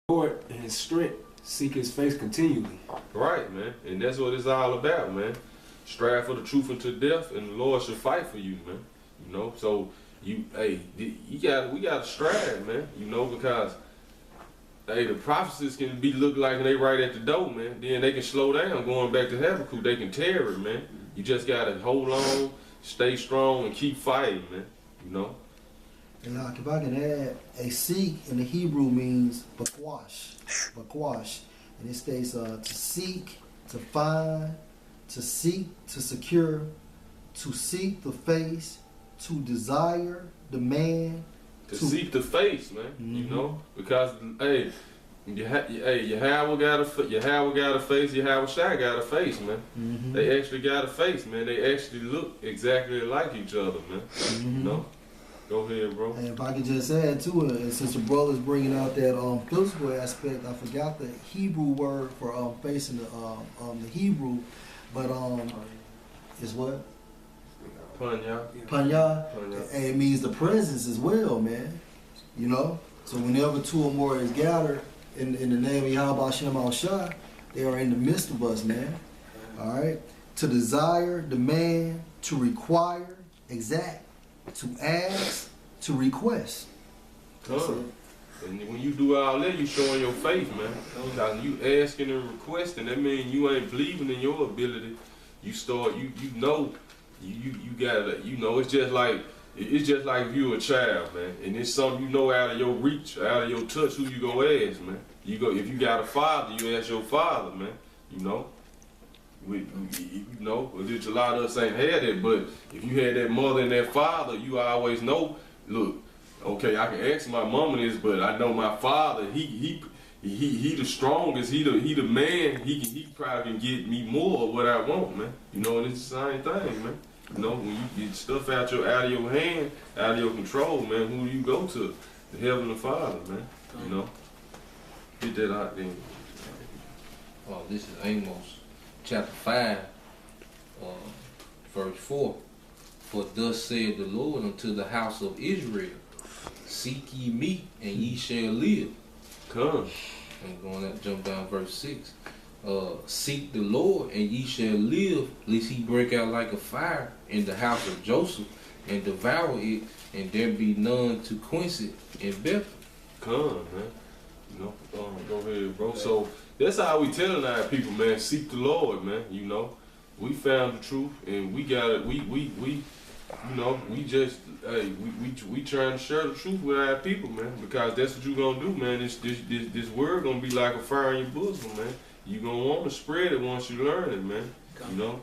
Lord and his strength, seek his face continually. Right, man. And that's what it's all about, man. Strive for the truth unto death, and the Lord shall fight for you, man. You know, so we gotta strive, man. You know, because the prophecies can be look like they right at the door, man. Then they can slow down. Going back to Habakkuk, they can tear it, man. You just gotta hold on, stay strong, and keep fighting, man. You know. And like if I can add, a seek in the Hebrew means bakwash, and it states to seek, to find, to seek, to secure, to seek the face, to desire, demand. To seek the face, man. You know, because Yahawah got a face, Yahawah got a face, man. They actually got a face, man. They actually look exactly like each other, man. You know. Go ahead, bro. And if I could just add to it, and since the brother's bringing out that physical aspect, I forgot the Hebrew word for facing the Hebrew, but is what? Panya. Panya. And it means the presence as well, man. You know? So whenever two or more is gathered in the name of Yahawah bahasham Yahawashi, they are in the midst of us, man. Alright? To desire, demand, to require, exact, to ask, to request. And when you do all that, you showing your faith, man. Because you asking and requesting, that means you ain't believing in your ability. You start, you gotta, you know, it's just like if you a child, man, and it's something you know out of your reach, out of your touch. Who you gonna ask, man? You go if you got a father, you ask your father, man. You know. You know, a lot of us ain't had it, but if you had that mother and that father, you always know, look, okay, I can ask my mama this, but I know my father, he the strongest, he the man, he probably can get me more of what I want, man. You know, and it's the same thing, man. You know, when you get stuff out of your hand, out of your control, man, who do you go to? The Heavenly Father, man. You know. Get that out there. Oh, this is Amos. Chapter 5, verse 4. For thus saith the Lord unto the house of Israel, seek ye me, and ye shall live. Come. I'm going to jump down verse 6. Seek the Lord, and ye shall live, lest he break out like a fire in the house of Joseph, and devour it, and there be none to quench it in BETH. Come, man. You know, go ahead, bro. So that's how we telling our people, man. Seek the Lord, man. You know, we found the truth, and we got it. We you know, we just we trying to share the truth with our people, man. Because that's what you gonna do, man. This word gonna be like a fire in your bosom, man. You gonna want to spread it once you learn it, man. You know.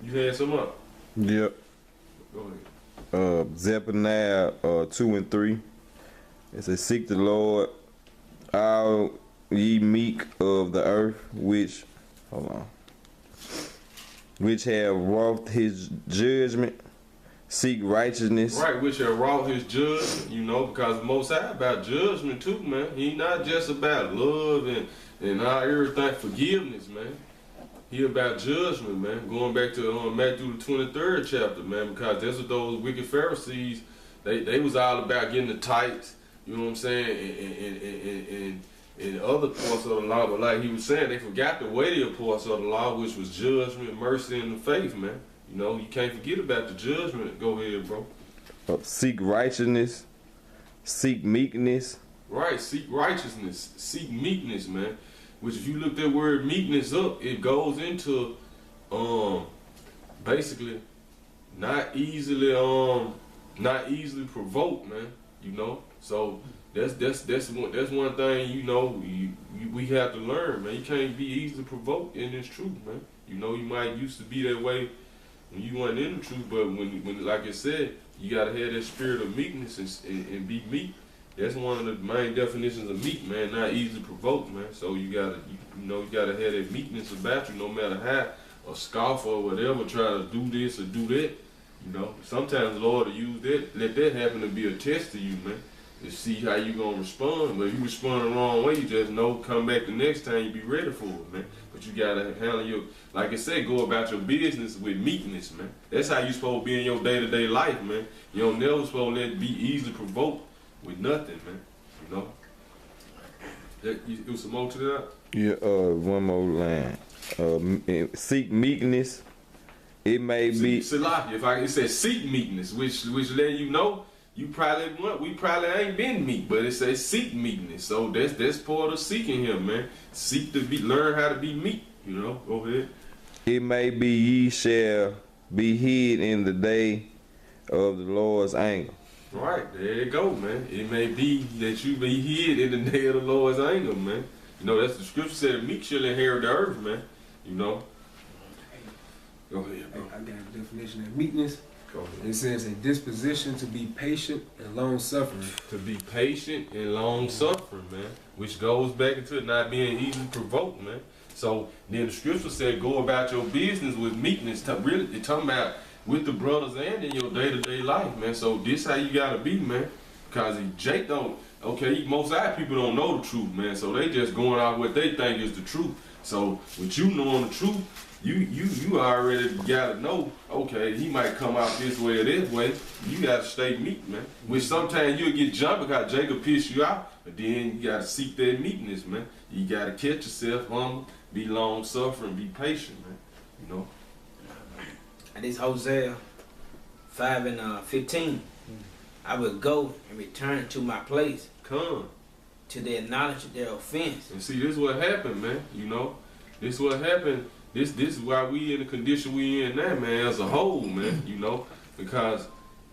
You had some up. Yep. Go ahead. Zephaniah 2 and 3. It says, seek the Lord, all ye meek of the earth, which have wrought his judgment, seek righteousness. Right, which have wrought his judgment, you know, because the Most High about judgment too, man. He not just about love and all everything, forgiveness, man. He about judgment, man. Going back to Matthew the 23rd chapter, man, because that's what those wicked Pharisees, they was all about getting the tithes. You know what I'm saying? And other parts of the law, but like he was saying, they forgot the weightier parts of the law, which was judgment, mercy, and the faith, man. You know, you can't forget about the judgment. Go ahead, bro. Seek righteousness, seek meekness. Right, seek righteousness, seek meekness, man. Which if you look that word meekness up, it goes into basically not easily provoked, man. You know, so that's one thing, you know, we have to learn, man. You can't be easily provoked in this truth, man. You know, you might used to be that way when you weren't in the truth, but when like I said, you gotta have that spirit of meekness and be meek. That's one of the main definitions of meek, man. Not easily provoked, man. So you gotta have that meekness about you, no matter how a scoffer or whatever try to do this or do that. You know, sometimes the Lord will use that, let that happen to be a test to you, man, to see how you gonna respond. But if you respond the wrong way, you just know, come back the next time, you be ready for it, man. But you gotta handle your, like I said, go about your business with meekness, man. That's how you supposed to be in your day-to-day life, man. You don't never supposed to let it be easily provoked with nothing, man. You know. It was some more to that? Yeah, one more line. Seek meekness. It may be. Salaki, it says seek meekness, which let you know we probably ain't been meek, but it says seek meekness. So that's part of seeking him, man. Seek to learn how to be meek, you know. Go ahead. It may be ye shall be hid in the day of the Lord's anger. Right, there you go, man. It may be that you be hid in the day of the Lord's anger, man. You know, that's the scripture said, meek shall inherit the earth, man. You know. Go ahead, bro. I got a definition of meekness. Go ahead. It says a disposition to be patient and long suffering. To be patient and long suffering, man. Which goes back into not being easily provoked, man. So then the scripture said, go about your business with meekness. Really, talking about with the brothers and in your day-to-day life, man. So this how you gotta be, man. Cause Jake most high people don't know the truth, man. So they just going out what they think is the truth. So with you knowing the truth, you already gotta know, okay, he might come out this way or this way. You gotta stay meek, man. Which sometimes you'll get jumped because Jacob piss you out, but then you gotta seek that meekness, man. You gotta catch yourself humble, be long suffering, be patient, man. You know. And this Hosea 5:15. I will go and return to my place. Come. To their knowledge of their offense. And see, this is what happened, man. You know, this is what happened. This is why we in the condition we in now, man, as a whole, man. You know, because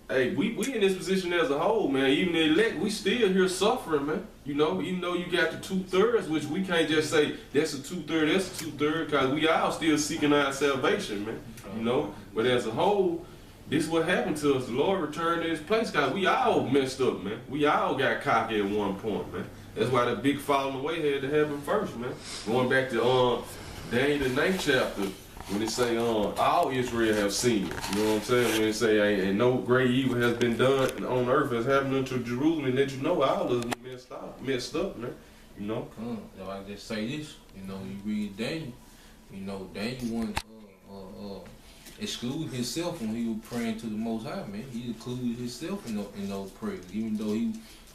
hey, we in this position as a whole, man. Even the elect, we still here suffering, man. You know, even though you got the 2/3, which we can't just say that's a 2/3, that's a 2/3, because we all still seeking our salvation, man. You know, but as a whole, this is what happened to us. The Lord returned to his place, because we all messed up, man. We all got cocky at one point, man. That's why the big falling away had to happen first, man. Going back to Daniel the 9th chapter, when it say all Israel have sinned. You know what I'm saying? When it say and no great evil has been done on earth as happened unto Jerusalem, and that you know all of them messed up, man. You know? I just say this, you know, you read Daniel, you know, Daniel wasn't exclude himself when he was praying to the Most High, man. He included himself in those prayers. Even though he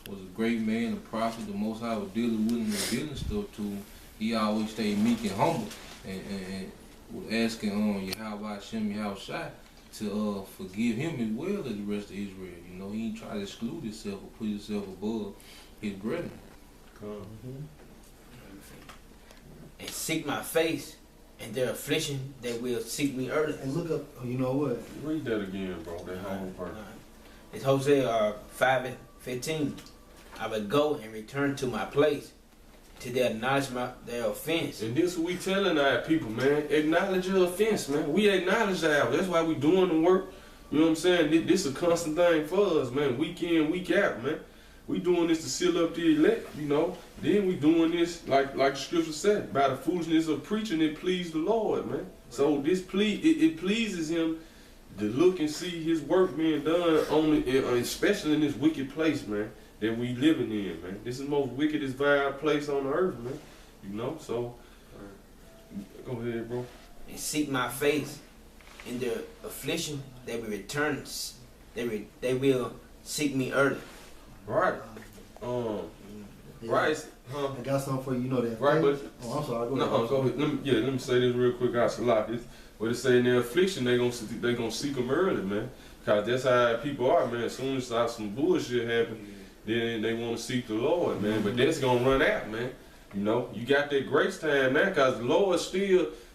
was a great man, a prophet, the Most High was dealing with him and revealing stuff to him, he always stayed meek and humble and was asking Yahawah bahasham Yahawashi to forgive him as well as the rest of Israel. You know, he ain't try to exclude himself or put himself above his brethren. And seek my face, and their affliction they will seek me early. And look up, you know what? Read that again, bro. That whole part. It's Hosea 5:15. I will go and return to my place, to their acknowledge their offense. And this what we telling our people, man. Acknowledge your offense, man. We acknowledge that. That's why we doing the work. You know what I'm saying? This is a constant thing for us, man. Week in, week out, man. We doing this to seal up the elect, you know. Then we doing this, like the scripture said, by the foolishness of preaching, it pleased the Lord, man. So this it pleases him to look and see his work being done especially in this wicked place, man, that we living in, man. This is the most wickedest, vile place on the earth, man. You know, so go ahead, bro. And seek my face, in their affliction they will return. They will seek me early. Right. Right. I got something for you. You know that. Right, but I'm sorry. Go no, ahead. go ahead. Let me say this real quick. What it say in their affliction, they gonna seek them early, man. Cause that's how people are, man. As soon as some bullshit happen, then they want to seek the Lord, man. But that's gonna run out, man. You know, you got that grace time now, cause the Lord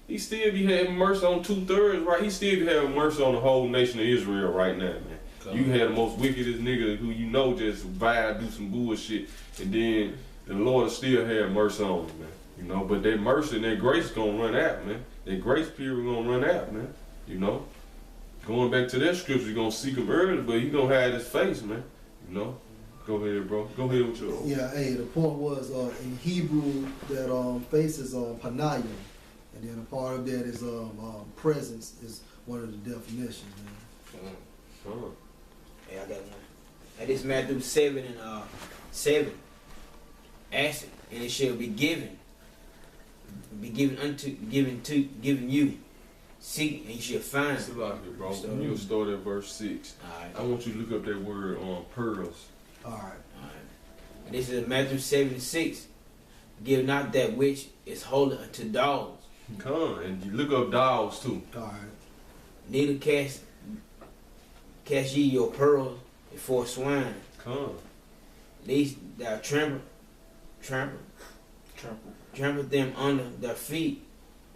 he still be having mercy on 2/3, right? He still be having mercy on the whole nation of Israel right now, man. You had the most wickedest nigga who you know just vibe, do some bullshit, and then the Lord still have mercy on him, man. You know, but that mercy and that grace gonna run out, man. That grace period gonna run out, man. You know, going back to that scripture, you gonna seek him early, but he gonna hide his face, man. You know, go ahead, bro. Go ahead with your. Yeah, hey, the point was in Hebrew that face is panayim, and then a part of that is presence is one of the definitions, man. Hey, I got one. And this Matthew 7:7. Ask it, and it shall be given. Given you. Seek, and you shall find. It's a lot here, bro. You'll start at verse 6. Alright. I want you to look up that word pearls. All right. And this is Matthew 7:6. Give not that which is holy unto dogs. Come, and you look up dogs too. Alright. Neither cast ye your pearls before swine. Come. Lest thou trample them under their feet,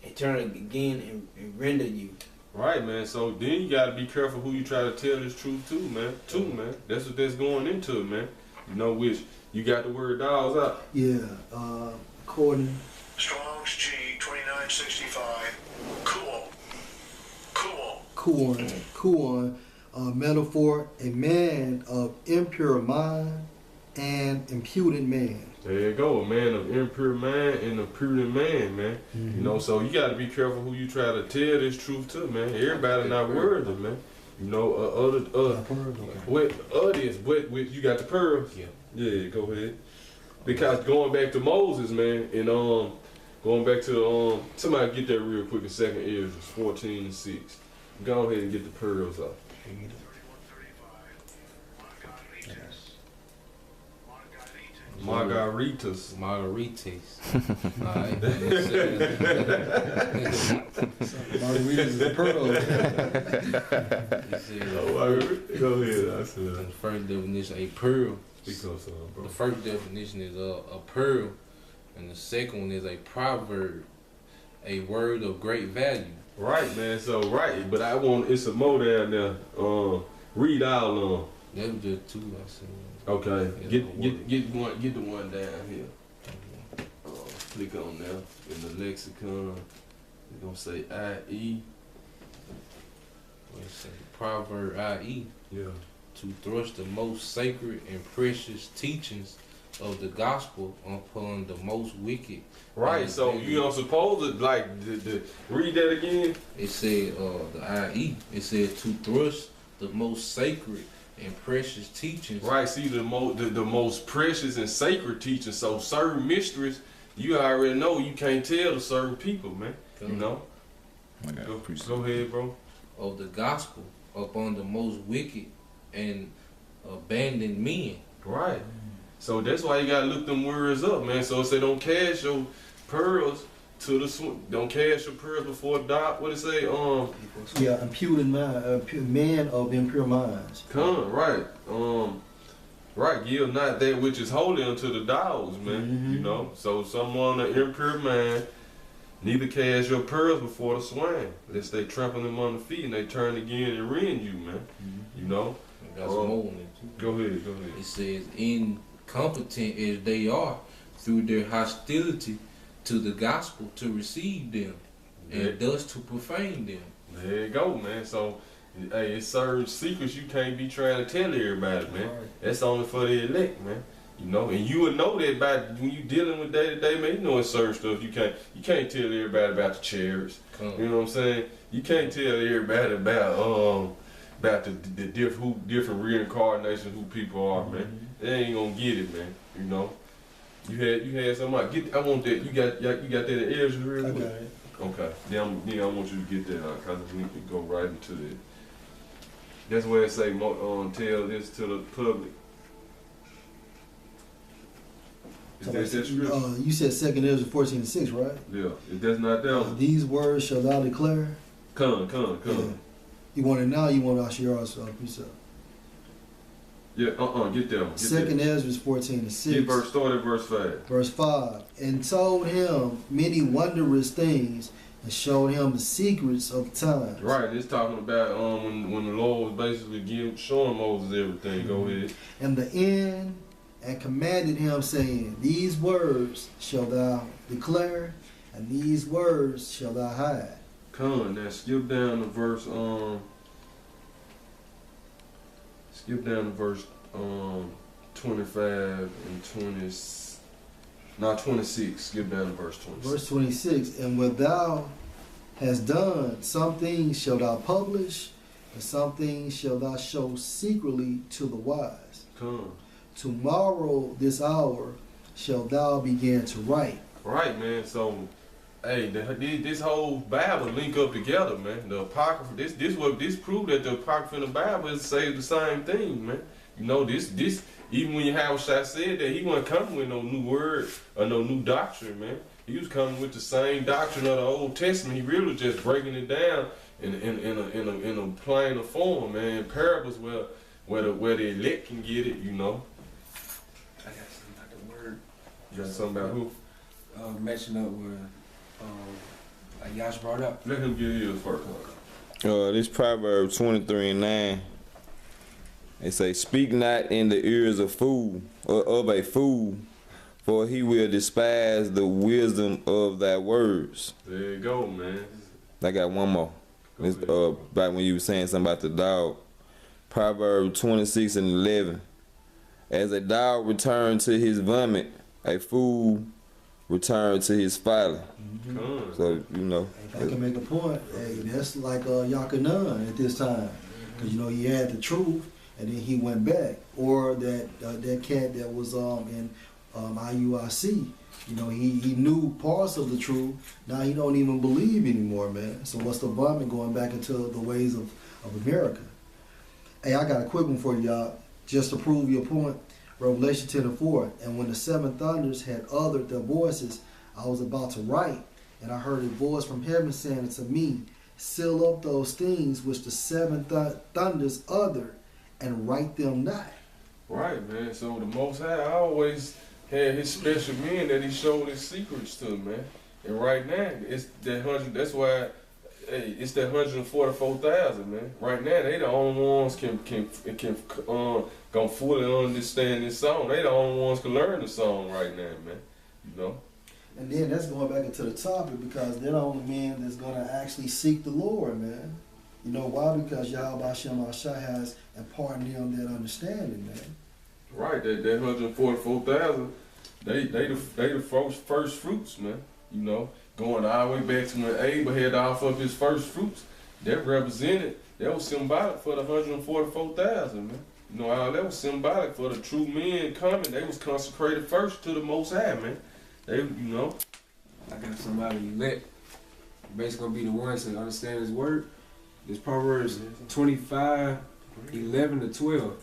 and turn again and render you. Right, man. So then you gotta be careful who you try to tell this truth to, man. Man. That's what that's going into, man. You know, which you got the word dogs out. Yeah, according Strong's G 2965. Kuon, metaphor, a man of impure mind and impudent man. There you go, a man of impure mind and a prudent man, man. Mm-hmm. You know, so you gotta be careful who you try to tell this truth to, man. Everybody not worthy, man. You know, what others, but you got the pearls. Yeah. Yeah, go ahead. Because going back to Moses, man, and going back to somebody get that real quick in 2nd Ezra 14:6. Go ahead and get the pearls off. 3135. Margaritas. Margaritas. Alright. Margaritas is the pearl. Go ahead. I said. The first definition, a pearl. Speak on something, bro. The first definition is a pearl, and the second one is a proverb, a word of great value. Right, man. So but it's a more down there. Read all of them. That was just two I said. Okay. Yeah, Get the one down here. Click on there in the lexicon. It's gonna say IE. Let's say proverb IE. Yeah. To thrust the most sacred and precious teachings of the gospel upon the most wicked. Right. So you don't suppose it like the read that again. It said the IE. It said to thrust the most sacred and precious teachings. Right. See the most precious and sacred teachings. So certain mysteries you already know you can't tell to certain people, man. You know. Go ahead, bro. Of the gospel upon the most wicked and abandoned men. Right. So that's why you gotta look them words up, man. So it say don't cast your pearls to the don't cast your pearls before dark. What it say? Yeah, impudent mind, man of impure minds. Right. Right. Give not that which is holy unto the dogs, man. Mm-hmm. You know. So someone an impure man, neither cast your pearls before the swine, lest they trample them on the feet and they turn again and rend you, man. Mm-hmm. You know. Got some more in it too. Go ahead. It says, incompetent as they are through their hostility to the gospel to receive them, and thus to profane them. There you go, man. So, hey, it's certain secrets you can't be trying to tell everybody, man. Right. That's only for the elect, man. You know, and you would know that by when you dealing with day to day, man. You know, it's certain stuff you can't tell everybody about the chariots. You know what I'm saying? You can't tell everybody about the different reincarnations who people are, man. They ain't gonna get it, man. You know. You had somebody I want that. You got that in Ezra real quick? I got it. Okay. Then I want you to get that out, cause we can go right into that. That's where it say tell this to the public. Is that scripture? You said 2nd Ezra 14:6, right? Yeah. If that's not down, These words shall thou declare. come. Yeah. You want it now? You want to share our precept? Yeah. Get that one. 2nd Ezra 14:6. Start at verse 5. Verse 5. And told him many wondrous things, and showed him the secrets of times. Right. It's talking about when the Lord was basically showing Moses everything. Go ahead. And the end, and commanded him, saying, These words shall thou declare, and these words shall thou hide. Now skip down to verse 25 and 26. Skip down to verse 26. Verse 26. And what thou hast done, some things shall thou publish, and some things shall thou show secretly to the wise. Tomorrow this hour shall thou begin to write. Right, man. So, hey, this whole Bible link up together, man. The Apocrypha, this proved that the Apocrypha and the Bible is say the same thing, man. You know, this Even when Yahawah said that, he wasn't coming with no new word or no new doctrine, man. He was coming with the same doctrine of the Old Testament. He really was just breaking it down in a plainer form, man. Parables where the elect can get it, you know. I got something about the word. You got something about who? Matching up with, like Yash brought up. Let him get his first. This Proverbs 23:9. It say, "Speak not in the ears of a fool, for he will despise the wisdom of thy words." There you go, man. I got one more. It's back when you were saying something about the dog. Proverbs 26:11. As a dog returns to his vomit, a fool returns to his folly. So, you know. If I can make a point, hey, that's like Yakanan at this time. Because, you know, he had the truth, and then he went back. Or that cat that was in IUIC. You know, he knew parts of the truth. Now he don't even believe anymore, man. So what's the vomit going back into the ways of America? Hey, I got a quick one for y'all, just to prove your point. Revelation 10:4. And when the seven thunders had uttered their voices, I was about to write, and I heard a voice from heaven saying to me, seal up those things which the seven thunders uttered, and write them not. Right, man. So the Most High always had his special men that he showed his secrets to, man. And right now, it's that 100. That's why, hey, it's that 144,000, man. Right now, they the only ones can gonna fully understand this song. They the only ones can learn the song right now, man. You know. And then that's going back into the topic, because they're the only men that's gonna actually seek the Lord, man. You know why? Because Yahawah bahasham Yahawashi has imparted them that understanding, man. Right, that 144,000, they the first fruits, man. You know, going all the way back to when Abel had to offer up his first fruits. That represented, that was symbolic for the 144,000, man. You know, all that was symbolic for the true men coming. They was consecrated first to the Most High, man. They, you know. I got somebody elect. Basically gonna be the ones that understand his word. This Proverbs 25:11-12.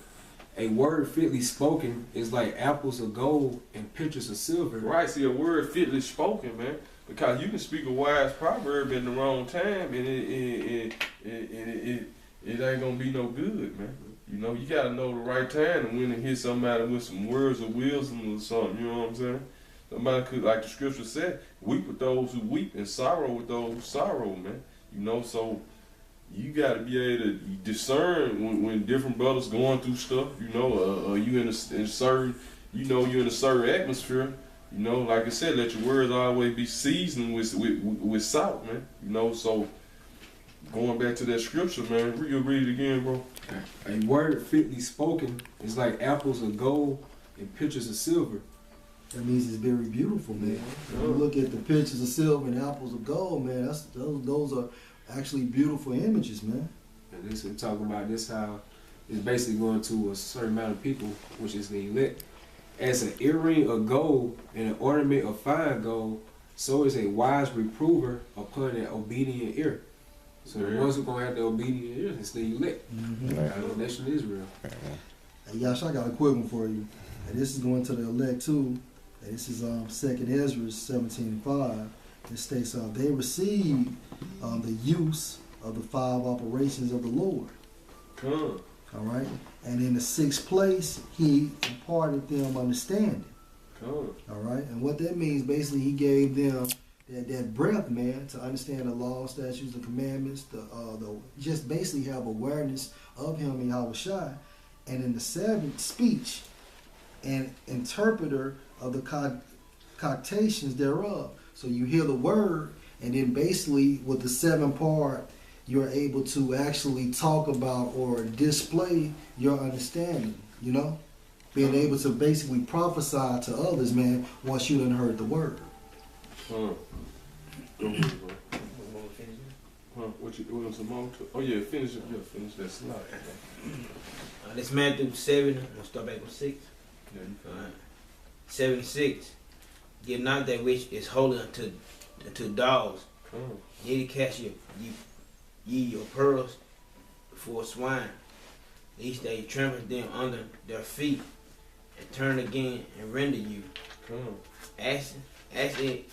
A word fitly spoken is like apples of gold and pitchers of silver. Right, see, a word fitly spoken, man. Because you can speak a wise proverb in the wrong time, and it ain't gonna be no good, man. You know, you gotta know the right time and when to hit somebody with some words of wisdom or something. You know what I'm saying? Somebody could, like the scripture said, weep with those who weep and sorrow with those who sorrow, man. You know, so you got to be able to discern when different brothers going through stuff. You know, you in a certain, you know, you're in a certain atmosphere. You know, like I said, let your words always be seasoned with salt, man. You know, so going back to that scripture, man, you read it again, bro. A word fitly spoken is like apples of gold and pitchers of silver. That means it's very beautiful, man. When you look at the pictures of silver and apples of gold, man, those are actually beautiful images, man. And this we're talking about this how it's basically going to a certain amount of people, which is the elect. As an earring of gold and an ornament of fine gold, so is a wise reprover upon an obedient ear. So the ones who gonna have the obedient ears is the elect. Out of the nation of Israel. Hey, Yash, I got a quick one for you. And this is going to the elect too. And this is 2nd Ezra 17:5. It states, they received the use of the 5 operations of the Lord. Come. All right. And in the 6th place, he imparted them understanding. Come. All right. And what that means, basically, he gave them that breath, man, to understand the laws, statutes, and commandments, just basically have awareness of him in Yahawashi. And in the 7th, speech and interpreter of the connotations thereof. So you hear the word, and then basically with the 7th part, you're able to actually talk about or display your understanding, you know? Being able to basically prophesy to others, man, once you done heard the word. Go ahead, bro. What some more? Oh yeah, finish it. Yeah, finish that slide. This Matthew 7, we'll start back with 6. Yeah, you fine. 7:6. Give not that which is holy unto dogs. Come. Neither cast ye your pearls before swine, lest they trample them under their feet, and turn again and render you. Come on. Ask it